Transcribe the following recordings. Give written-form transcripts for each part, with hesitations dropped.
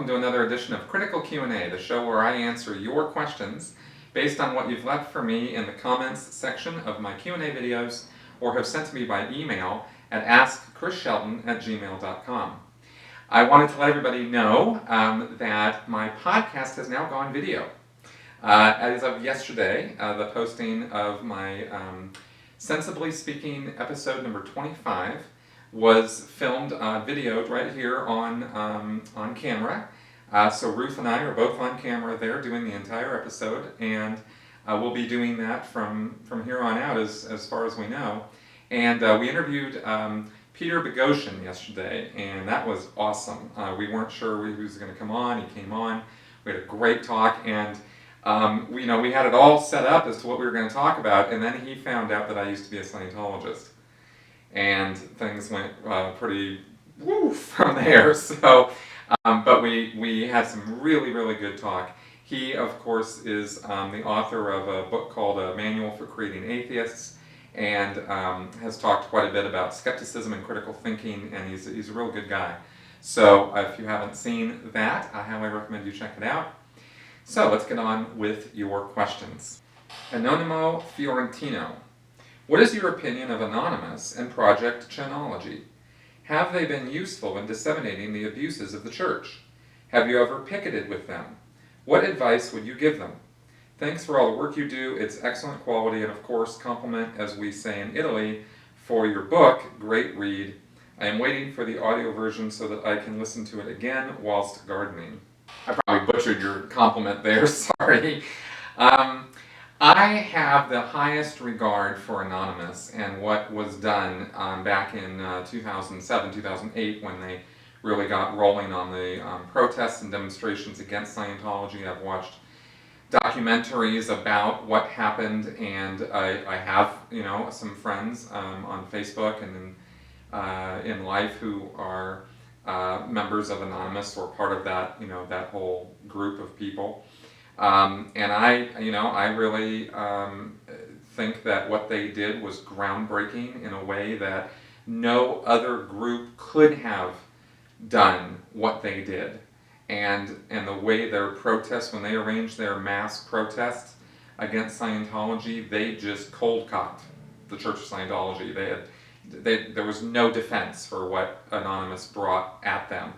welcome to another edition of Critical Q&A, the show where I answer your questions based on what you've left for me in the comments section of my Q&A videos or have sent to me by email at askchrisshelton@gmail.com. I wanted to let everybody know that my podcast has now gone video. As of yesterday, the posting of my Sensibly Speaking episode number 25 was filmed, videoed right here on camera. So Ruth and I are both on camera there doing the entire episode, and we'll be doing that from here on out as far as we know. And we interviewed Peter Boghossian yesterday, and that was awesome. We weren't sure he was going to come on. He came on. We had a great talk, and we had it all set up as to what we were going to talk about, and then he found out that I used to be a Scientologist. And things went pretty woo from there. So, but we had some really, really good talk. He, of course, is the author of a book called A Manual for Creating Atheists, and has talked quite a bit about skepticism and critical thinking, and he's a real good guy. So if you haven't seen that, I highly recommend you check it out. So let's get on with your questions. Anonimo Fiorentino. What is your opinion of Anonymous and Project Xenology? Have they been useful in disseminating the abuses of the Church? Have you ever picketed with them? What advice would you give them? Thanks for all the work you do. It's excellent quality, and of course, compliment, as we say in Italy, for your book. Great read. I am waiting for the audio version so that I can listen to it again whilst gardening. I probably butchered your compliment there, sorry. I have the highest regard for Anonymous and what was done back in 2007, 2008, when they really got rolling on the protests and demonstrations against Scientology. I've watched documentaries about what happened, and I have, some friends on Facebook and in life who are members of Anonymous or part of that, that whole group of people. And I really think that what they did was groundbreaking in a way that no other group could have done what they did. And the way their protests, when they arranged their mass protests against Scientology, they just cold-cocked the Church of Scientology. There was no defense for what Anonymous brought at them.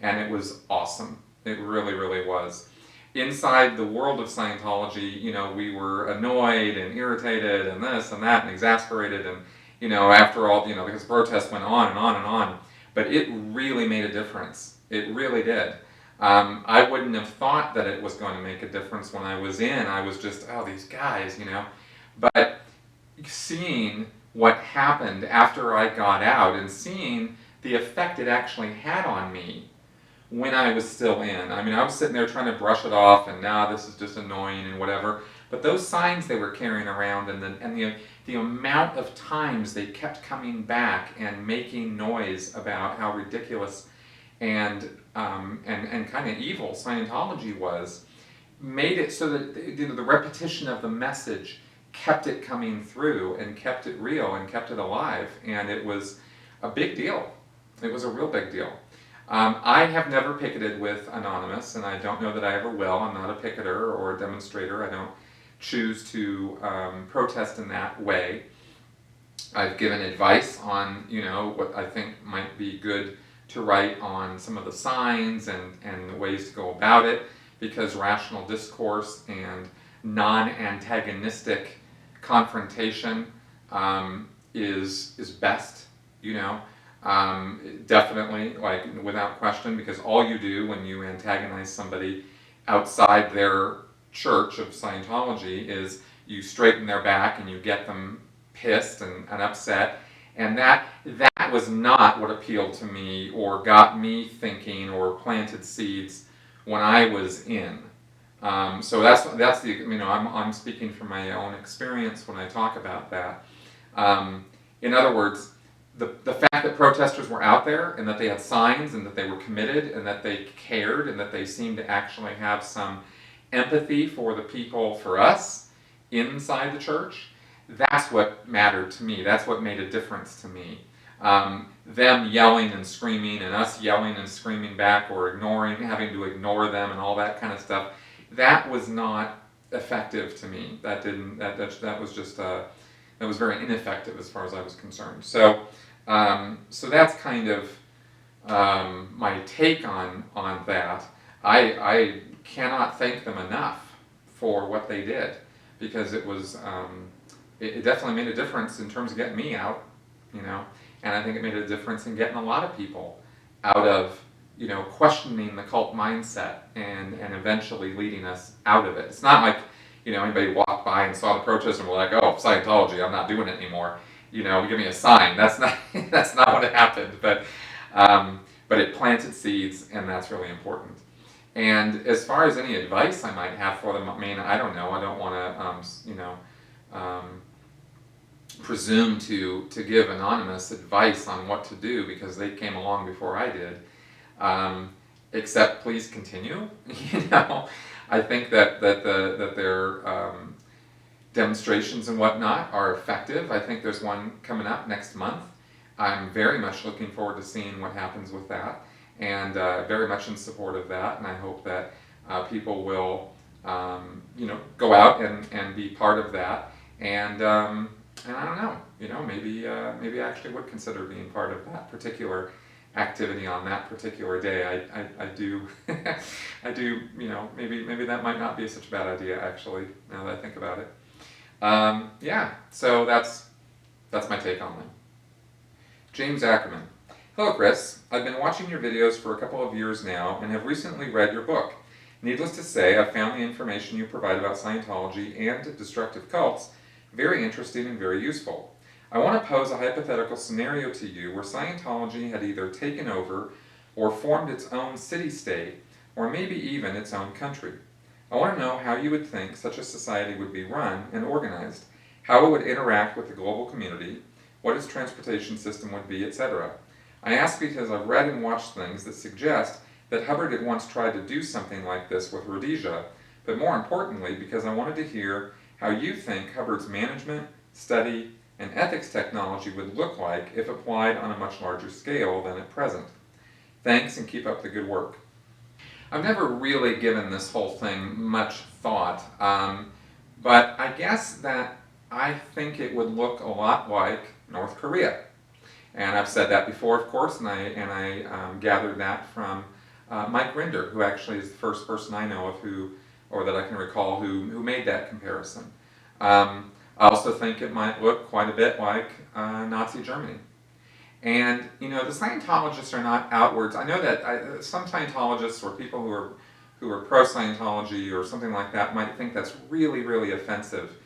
And it was awesome. It really, really was. Inside the world of Scientology, we were annoyed and irritated and this and that and exasperated, and, after all, because protests went on and on and on. But it really made a difference. It really did. I wouldn't have thought that it was going to make a difference when I was in. I was just, these guys, But seeing what happened after I got out and seeing the effect it actually had on me when I was still in. I mean, I was sitting there trying to brush it off, and this is just annoying and whatever. But those signs they were carrying around, and the amount of times they kept coming back and making noise about how ridiculous and kind of evil Scientology was, made it so that the repetition of the message kept it coming through and kept it real and kept it alive, and it was a big deal. It was a real big deal. I have never picketed with Anonymous, and I don't know that I ever will. I'm not a picketer or a demonstrator. I don't choose to protest in that way. I've given advice on, what I think might be good to write on some of the signs and the ways to go about it, because rational discourse and non-antagonistic confrontation is best, definitely, without question, because all you do when you antagonize somebody outside their church of Scientology is you straighten their back and you get them pissed and upset, and that was not what appealed to me or got me thinking or planted seeds when I was in. So that's the, I'm speaking from my own experience when I talk about that. In other words, the fact that protesters were out there and that they had signs and that they were committed and that they cared and that they seemed to actually have some empathy for the people, for us, inside the church, that's what mattered to me. That's what made a difference to me. them yelling and screaming and us yelling and screaming back, or having to ignore them and all that kind of stuff, that was not effective to me. That was just that was very ineffective as far as I was concerned. So that's kind of my take on that. I cannot thank them enough for what they did, because it definitely made a difference in terms of getting me out, and I think it made a difference in getting a lot of people out of, questioning the cult mindset and eventually leading us out of it. It's not like, anybody walked by and saw the protest and were like, oh, Scientology, I'm not doing it anymore. Give me a sign. That's not that's not what happened. But it planted seeds, and that's really important. And as far as any advice I might have for them, I mean, I don't know. I don't want to, presume to give anonymous advice on what to do, because they came along before I did. Except please continue. I think that their demonstrations and whatnot are effective. I think there's one coming up next month. I'm very much looking forward to seeing what happens with that, and very much in support of that. And I hope that people will, go out and be part of that. And I don't know, maybe I actually would consider being part of that particular activity on that particular day. I do, maybe that might not be such a bad idea, actually, now that I think about it. So that's my take on them. James Ackerman. Hello, Chris. I've been watching your videos for a couple of years now and have recently read your book. Needless to say, I found the information you provide about Scientology and destructive cults very interesting and very useful. I want to pose a hypothetical scenario to you where Scientology had either taken over or formed its own city-state, or maybe even its own country. I want to know how you would think such a society would be run and organized, how it would interact with the global community, what its transportation system would be, etc. I ask because I've read and watched things that suggest that Hubbard had once tried to do something like this with Rhodesia, but more importantly because I wanted to hear how you think Hubbard's management, study, and ethics technology would look like if applied on a much larger scale than at present. Thanks, and keep up the good work. I've never really given this whole thing much thought, but I guess that I think it would look a lot like North Korea. And I've said that before, of course, and I gathered that from Mike Rinder, who actually is the first person I know of or that I can recall, who made that comparison. I also think it might look quite a bit like Nazi Germany. And, the Scientologists are not outwards. I know that some Scientologists or people who are pro-Scientology or something like that might think that's really, really offensive.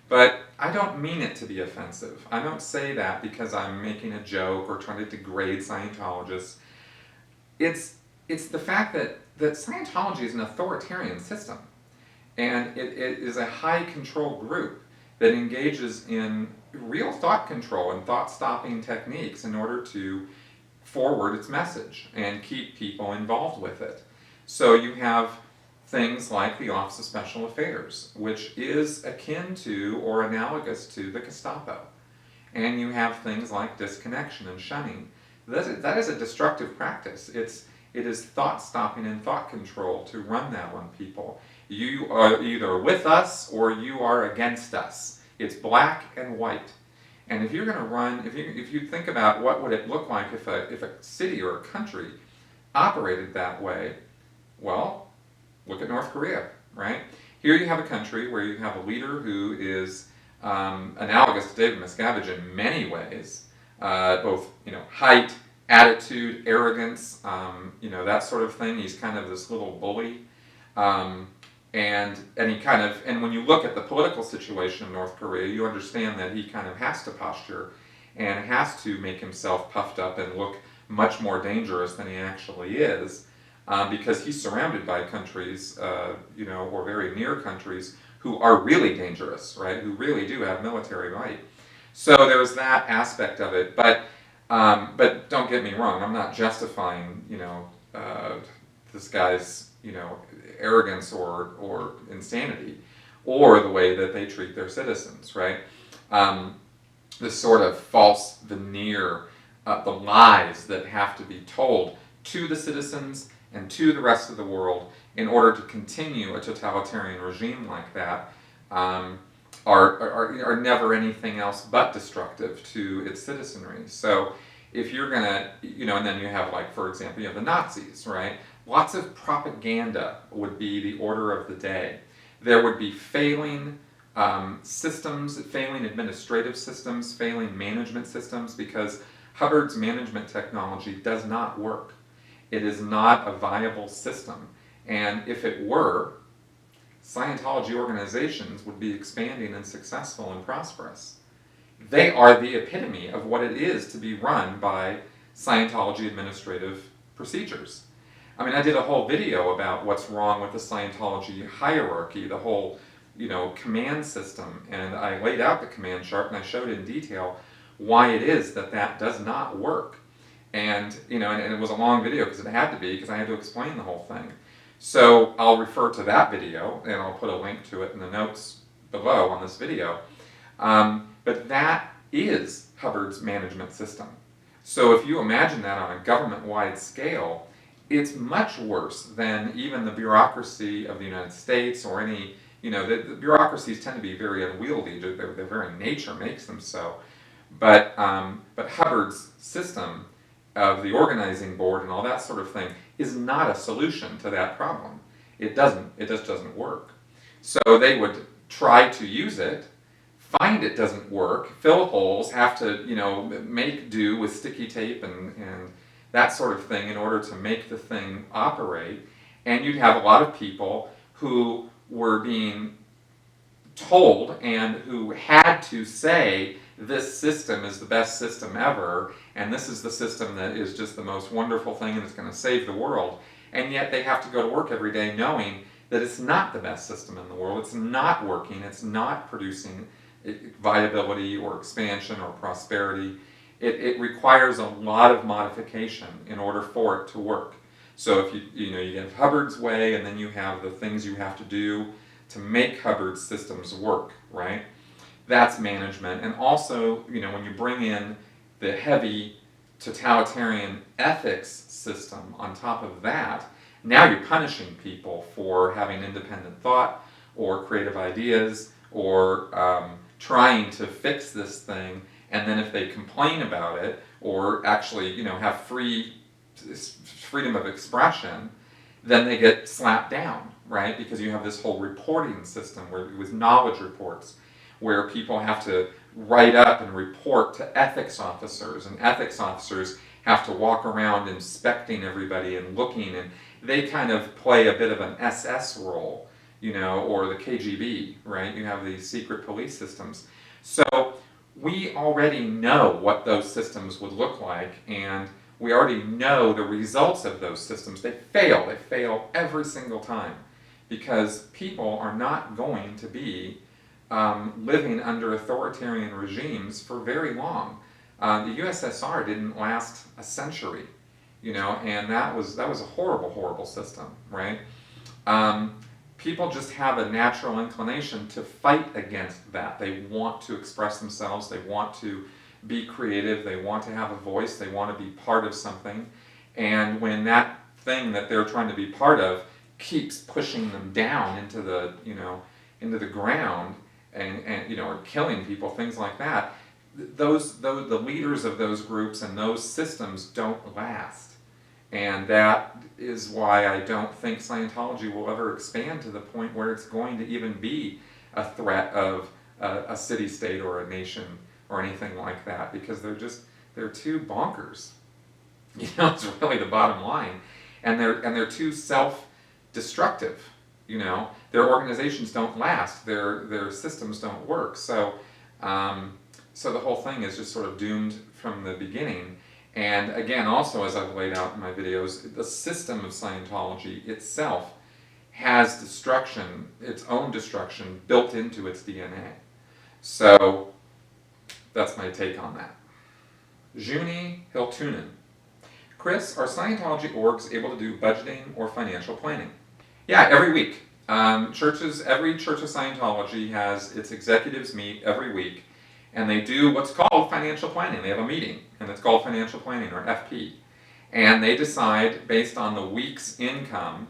But I don't mean it to be offensive. I don't say that because I'm making a joke or trying to degrade Scientologists. It's the fact that Scientology is an authoritarian system. And it is a high control group that engages in real thought control and thought-stopping techniques in order to forward its message and keep people involved with it. So you have things like the Office of Special Affairs, which is akin to or analogous to the Gestapo. And you have things like disconnection and shunning. That is a destructive practice. It is thought-stopping and thought control to run that on people. You are either with us or you are against us. It's black and white. And if you're going to run, if you think about what would it look like if a city or a country operated that way, well, look at North Korea, right? Here you have a country where you have a leader who is analogous to David Miscavige in many ways, both height, attitude, arrogance, that sort of thing. He's kind of this little bully. And when you look at the political situation in North Korea, you understand that he kind of has to posture and has to make himself puffed up and look much more dangerous than he actually is, because he's surrounded by countries, or very near countries who are really dangerous, right? Who really do have military might. So there's that aspect of it, but don't get me wrong, I'm not justifying, this guy's, arrogance or insanity, or the way that they treat their citizens, right? This sort of false veneer the lies that have to be told to the citizens and to the rest of the world in order to continue a totalitarian regime like that are never anything else but destructive to its citizenry. So if you're gonna, and then you have, like, for example, you have the Nazis, right? Lots of propaganda would be the order of the day. There would be failing systems, failing administrative systems, failing management systems, because Hubbard's management technology does not work. It is not a viable system. And if it were, Scientology organizations would be expanding and successful and prosperous. They are the epitome of what it is to be run by Scientology administrative procedures. I mean, I did a whole video about what's wrong with the Scientology hierarchy, the whole, command system, and I laid out the command chart and I showed in detail why it is that does not work. And, and it was a long video because it had to be, because I had to explain the whole thing. So I'll refer to that video, and I'll put a link to it in the notes below on this video. But that is Hubbard's management system. So if you imagine that on a government-wide scale, it's much worse than even the bureaucracy of the United States or any, the bureaucracies tend to be very unwieldy. Their very nature makes them so. But Hubbard's system of the organizing board and all that sort of thing is not a solution to that problem. It just doesn't work. So they would try to use it, find it doesn't work, fill holes, have to, make do with sticky tape and that sort of thing in order to make the thing operate. And you'd have a lot of people who were being told and who had to say, this system is the best system ever, and this is the system that is just the most wonderful thing and it's going to save the world. And yet they have to go to work every day knowing that it's not the best system in the world, it's not working, it's not producing viability or expansion or prosperity. It requires a lot of modification in order for it to work. So if you have Hubbard's way, and then you have the things you have to do to make Hubbard's systems work, right? That's management. And also, when you bring in the heavy totalitarian ethics system on top of that, now you're punishing people for having independent thought or creative ideas or trying to fix this thing. And then if they complain about it or actually, have freedom of expression, then they get slapped down, right? Because you have this whole reporting system with knowledge reports, where people have to write up and report to ethics officers, and ethics officers have to walk around inspecting everybody and looking, and they kind of play a bit of an SS role, or the KGB, right? You have these secret police systems. So we already know what those systems would look like, and we already know the results of those systems. They fail every single time, because people are not going to be living under authoritarian regimes for very long. The USSR didn't last a century, and that was a horrible, horrible system, right? People just have a natural inclination to fight against that. They want to express themselves, they want to be creative, they want to have a voice, they want to be part of something, and when that thing that they're trying to be part of keeps pushing them down into the, into the ground, and or killing people, things like that, the leaders of those groups and those systems don't last. And that is why I don't think Scientology will ever expand to the point where it's going to even be a threat of a city-state or a nation or anything like that, because they're too bonkers. It's really the bottom line. And they're too self-destructive. Their organizations don't last, their systems don't work. So the whole thing is just sort of doomed from the beginning. And again, also, as I've laid out in my videos, the system of Scientology itself has destruction, its own destruction, built into its DNA. So that's my take on that. Xenu Hiltunen. Chris, are Scientology orgs able to do budgeting or financial planning? Yeah, every week. Every church of Scientology has its executives meet every week, and they do what's called financial planning. They have a meeting, and it's called financial planning, or FP. And they decide, based on the week's income,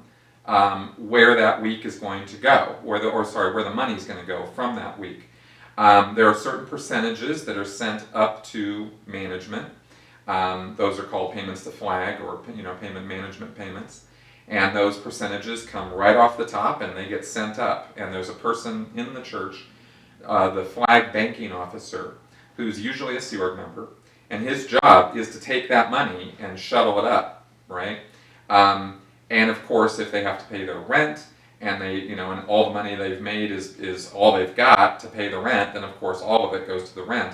where that week is going to go, where the money is going to go from that week. There are certain percentages that are sent up to management. Those are called payments to flag, or payment management payments. And those percentages come right off the top, and they get sent up. And there's a person in the church, the flag banking officer, who's usually a Sea Org member, and his job is to take that money and shuttle it up, right? And of course, if they have to pay their rent, and and all the money they've made is all they've got to pay the rent, then of course all of it goes to the rent.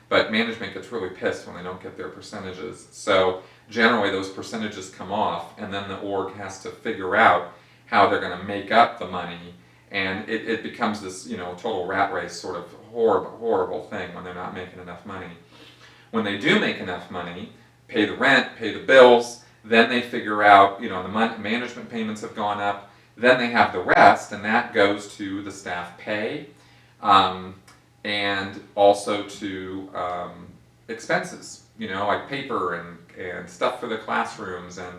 But management gets really pissed when they don't get their percentages. So generally those percentages come off, and then the org has to figure out how they're going to make up the money, and it becomes this total rat race sort of horrible thing when they're not making enough money. When they do make enough money, pay the rent, pay the bills, then they figure out, the management payments have gone up, then they have the rest, and that goes to the staff pay, and also to expenses, like paper and stuff for the classrooms, and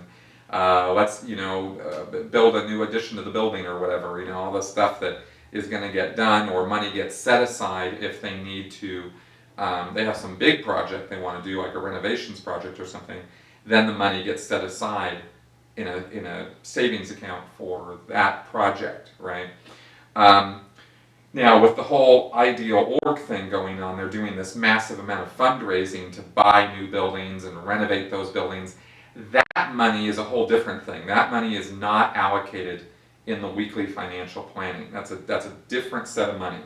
build a new addition to the building or whatever, all the stuff that is going to get done, or money gets set aside if they need to. They have some big project they want to do, like a renovations project or something, then the money gets set aside in a savings account for that project, right? Now, with the whole ideal org thing going on, they're doing this massive amount of fundraising to buy new buildings and renovate those buildings. That money is a whole different thing. That money is not allocated in the weekly financial planning. That's a different set of money.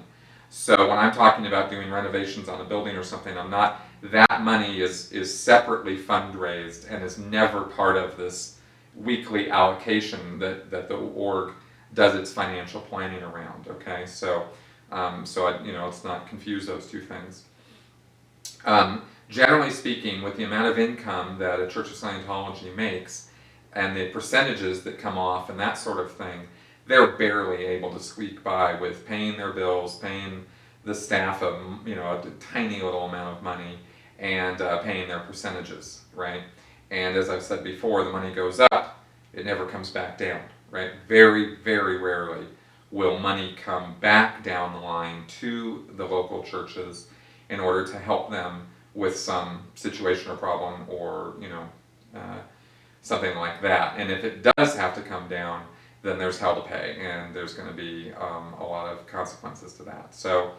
So when I'm talking about doing renovations on a building or something, that money is separately fundraised and is never part of this weekly allocation that the org does its financial planning around. Okay, so let's not confuse those two things. Generally speaking, with the amount of income that a Church of Scientology makes and the percentages that come off and that sort of thing, they're barely able to squeak by with paying their bills, paying the staff a tiny little amount of money, and paying their percentages, right? And as I've said before, the money goes up, it never comes back down, right? Very, very rarely will money come back down the line to the local churches in order to help them with some situation or problem, or something like that. And if it does have to come down, then there's hell to pay, and there's going to be a lot of consequences to that. So,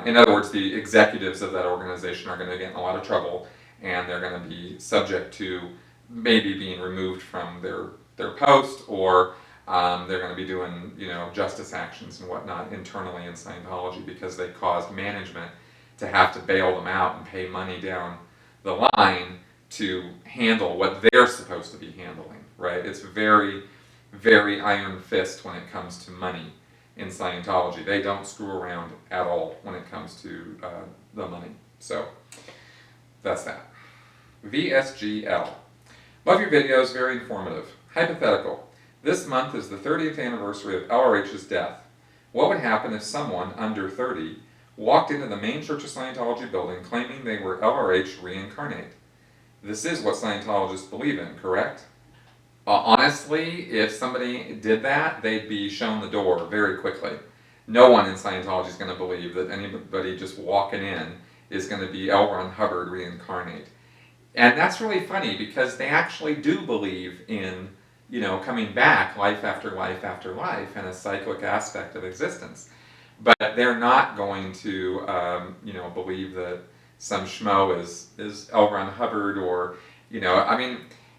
in other words, the executives of that organization are going to get in a lot of trouble, and they're going to be subject to maybe being removed from their post, or they're going to be doing justice actions and whatnot internally in Scientology because they caused management to have to bail them out and pay money down the line to handle what they're supposed to be handling, right? It's very, very iron fist when it comes to money in Scientology. They don't screw around at all when it comes to the money. So that's that. VSGL. Love your videos, very informative. Hypothetical. This month is the 30th anniversary of LRH's death. What would happen if someone under 30 walked into the main Church of Scientology building claiming they were LRH reincarnate? This is what Scientologists believe in, correct? Honestly, if somebody did that, they'd be shown the door very quickly. No one in Scientology is going to believe that anybody just walking in is going to be L. Ron Hubbard reincarnate. And that's really funny because they actually do believe in, coming back life after life after life and a cyclic aspect of existence. But they're not going to, believe that some schmo is L. Ron Hubbard, or,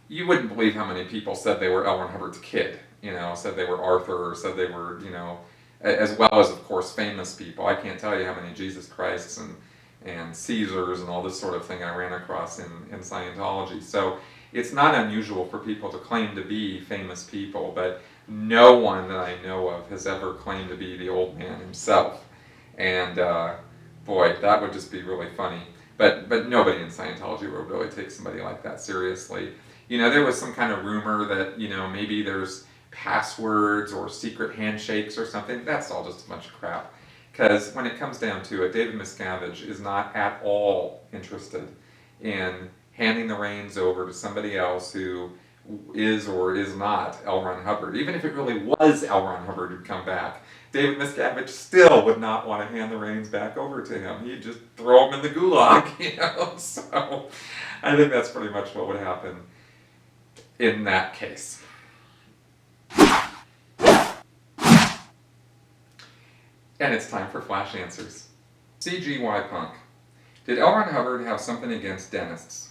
you wouldn't believe how many people said they were L. Ron Hubbard's kid, said they were Arthur, or said they were, as well as, of course, famous people. I can't tell you how many Jesus Christs and Caesars and all this sort of thing I ran across in Scientology. So it's not unusual for people to claim to be famous people, but no one that I know of has ever claimed to be the old man himself. And boy, that would just be really funny. But nobody in Scientology would really take somebody like that seriously. There was some kind of rumor that, maybe there's passwords or secret handshakes or something. That's all just a bunch of crap. Because when it comes down to it, David Miscavige is not at all interested in handing the reins over to somebody else who is or is not L. Ron Hubbard. Even if it really was L. Ron Hubbard who'd come back, David Miscavige still would not want to hand the reins back over to him. He'd just throw him in the gulag, So I think that's pretty much what would happen in that case. And it's time for Flash Answers. CGY Punk. Did L. Ron Hubbard have something against dentists?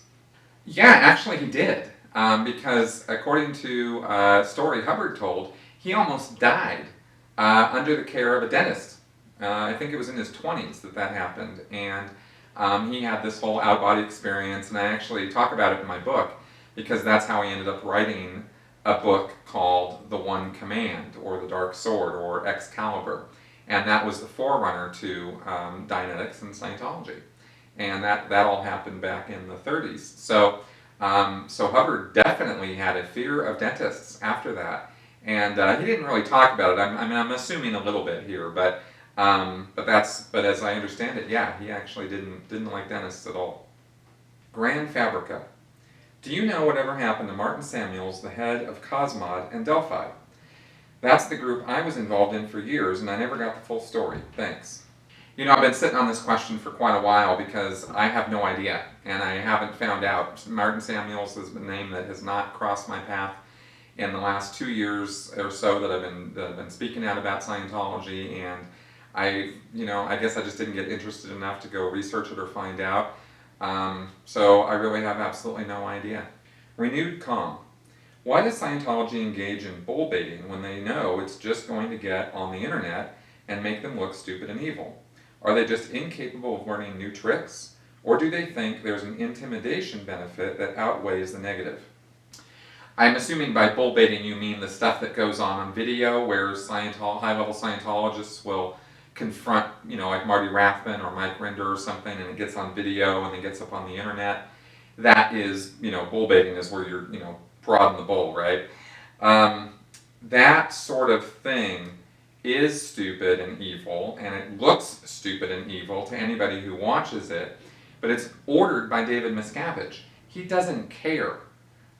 Yeah, actually he did. Because according to a story Hubbard told, he almost died under the care of a dentist. I think it was in his 20s that happened. And he had this whole out-of-body experience, and I actually talk about it in my book, because that's how he ended up writing a book called The One Command, or The Dark Sword, or Excalibur. And that was the forerunner to Dianetics and Scientology. And that all happened back in the 30s. So Hubbard definitely had a fear of dentists after that. And he didn't really talk about it. I'm assuming a little bit here, but as I understand it, yeah, he actually didn't like dentists at all. Grand Fabrica. Do you know whatever happened to Martin Samuels, the head of Cosmod and Delphi? That's the group I was involved in for years, and I never got the full story. Thanks. I've been sitting on this question for quite a while because I have no idea, and I haven't found out. Martin Samuels is a name that has not crossed my path in the last 2 years or so that I've been speaking out about Scientology, and I guess I just didn't get interested enough to go research it or find out. So I really have absolutely no idea. Renewed Calm. Why does Scientology engage in bullbaiting when they know it's just going to get on the internet and make them look stupid and evil? Are they just incapable of learning new tricks? Or do they think there's an intimidation benefit that outweighs the negative? I'm assuming by bullbaiting you mean the stuff that goes on video where high-level Scientologists will confront, like Marty Rathbun or Mike Rinder or something, and it gets on video and it gets up on the internet. That is, bullbaiting is where you're, prodding the bull, right? That sort of thing is stupid and evil, and it looks stupid and evil to anybody who watches it, but it's ordered by David Miscavige. He doesn't care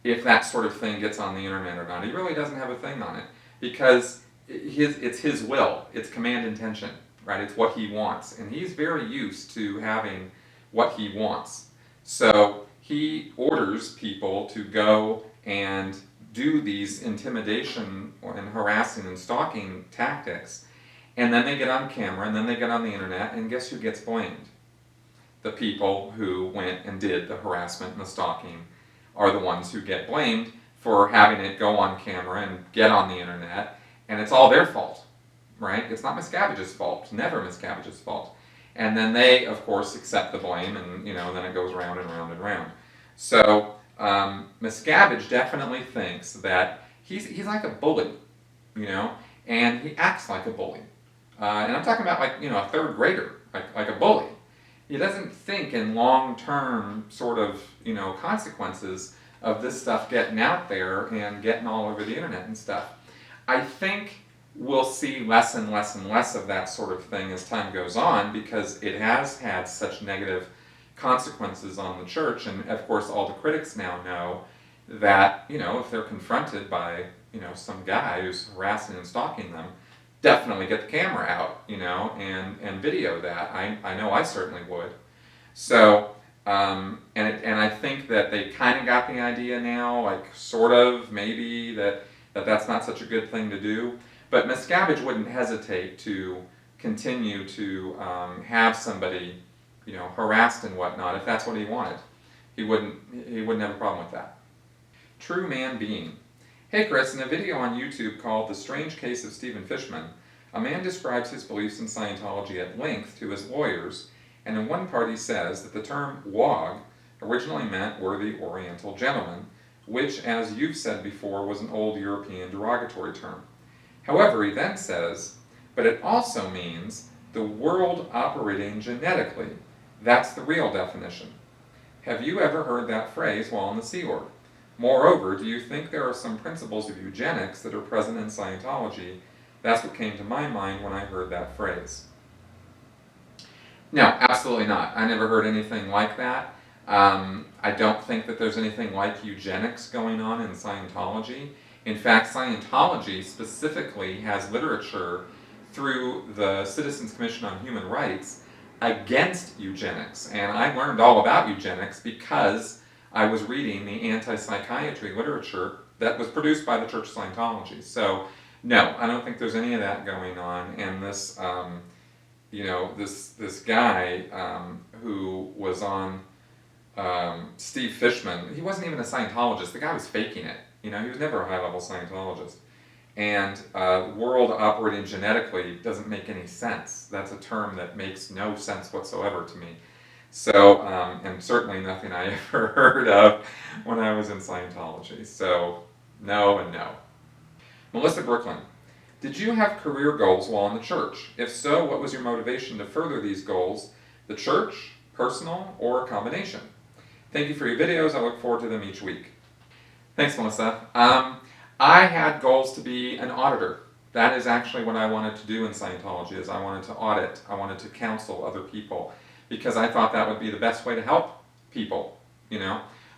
if that sort of thing gets on the internet or not. He really doesn't have a thing on it, because it's his will, it's command intention, right? It's what he wants, and he's very used to having what he wants. So he orders people to go and do these intimidation and harassing and stalking tactics, and then they get on camera, and then they get on the internet, and guess who gets blamed? The people who went and did the harassment and the stalking are the ones who get blamed for having it go on camera and get on the internet, and it's all their fault, right? It's not Miscavige's fault. It's never Miscavige's fault. And then they, of course, accept the blame, and then it goes round and round and round. So Miscavige definitely thinks that he's like a bully, and he acts like a bully. And I'm talking about a third grader, like a bully. He doesn't think in long-term sort of, consequences of this stuff getting out there and getting all over the internet and stuff. I think we'll see less and less and less of that sort of thing as time goes on, because it has had such negative consequences on the church, and of course all the critics now know that, if they're confronted by, some guy who's harassing and stalking them, definitely get the camera out, and video that. I know I certainly would. So, and I think that they kind of got the idea now, sort of, maybe, that's not such a good thing to do. But Miscavige wouldn't hesitate to continue to have somebody, harassed and whatnot, if that's what he wanted. He wouldn't have a problem with that. True Man Being. Hey Chris, in a video on YouTube called The Strange Case of Stephen Fishman, a man describes his beliefs in Scientology at length to his lawyers, and in one part he says that the term WOG originally meant worthy Oriental gentleman, which, as you've said before, was an old European derogatory term. However, he then says, but it also means the world operating genetically. That's the real definition. Have you ever heard that phrase while in the Sea Org? Moreover, do you think there are some principles of eugenics that are present in Scientology? That's what came to my mind when I heard that phrase. No, absolutely not. I never heard anything like that. I don't think that there's anything like eugenics going on in Scientology. In fact, Scientology specifically has literature through the Citizens Commission on Human Rights against eugenics. And I learned all about eugenics because I was reading the anti-psychiatry literature that was produced by the Church of Scientology. So, no, I don't think there's any of that going on. And this, this guy who was on Steve Fishman, he wasn't even a Scientologist. The guy was faking it. He was never a high-level Scientologist. And world operating genetically doesn't make any sense. That's a term that makes no sense whatsoever to me. So, and certainly nothing I ever heard of when I was in Scientology. So, no and no. Melissa Brooklyn, did you have career goals while in the church? If so, what was your motivation to further these goals? The church, personal, or a combination? Thank you for your videos. I look forward to them each week. Thanks, Melissa. I had goals to be an auditor. That is actually what I wanted to do in Scientology, is I wanted to audit. I wanted to counsel other people because I thought that would be the best way to help people,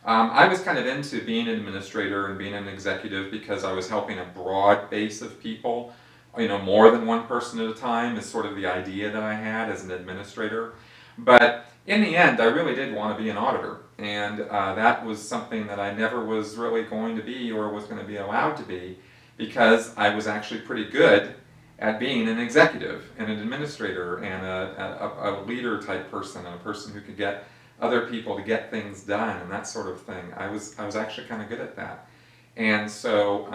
I was kind of into being an administrator and being an executive because I was helping a broad base of people, more than one person at a time is sort of the idea that I had as an administrator. But in the end, I really did want to be an auditor, and that was something that I never was really going to be or was going to be allowed to be because I was actually pretty good at being an executive and an administrator and a leader type person and a person who could get other people to get things done and that sort of thing. I was actually kind of good at that. And so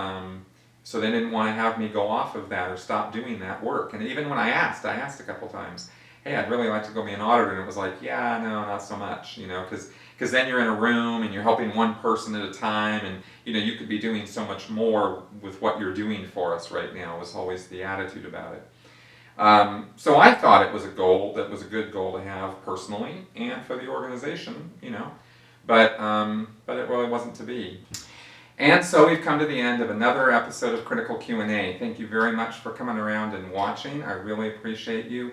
they didn't want to have me go off of that or stop doing that work. And even when I asked a couple times, hey, I'd really like to go be an auditor, and it was like, yeah, no, not so much, because then you're in a room and you're helping one person at a time, and you could be doing so much more with what you're doing for us right now, was always the attitude about it. So I thought it was a goal that was a good goal to have personally and for the organization, but it really wasn't to be. And so we've come to the end of another episode of Critical Q&A. Thank you very much for coming around and watching. I really appreciate you.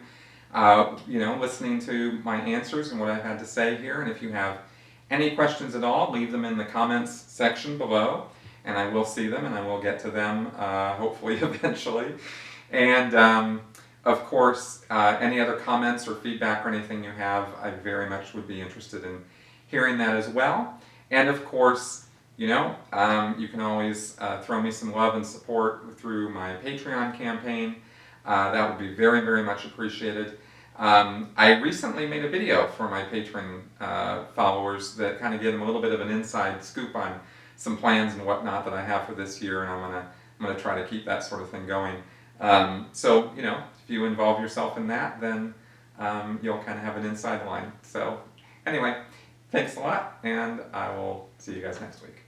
Listening to my answers and what I've had to say here. And if you have any questions at all, leave them in the comments section below, and I will see them and I will get to them hopefully eventually. And of course, any other comments or feedback or anything you have, I very much would be interested in hearing that as well. And of course, you can always throw me some love and support through my Patreon campaign. That would be very, very much appreciated. I recently made a video for my Patreon followers that kind of give them a little bit of an inside scoop on some plans and whatnot that I have for this year, and I'm gonna try to keep that sort of thing going. So if you involve yourself in that, then you'll kind of have an inside line. So anyway, thanks a lot, and I will see you guys next week.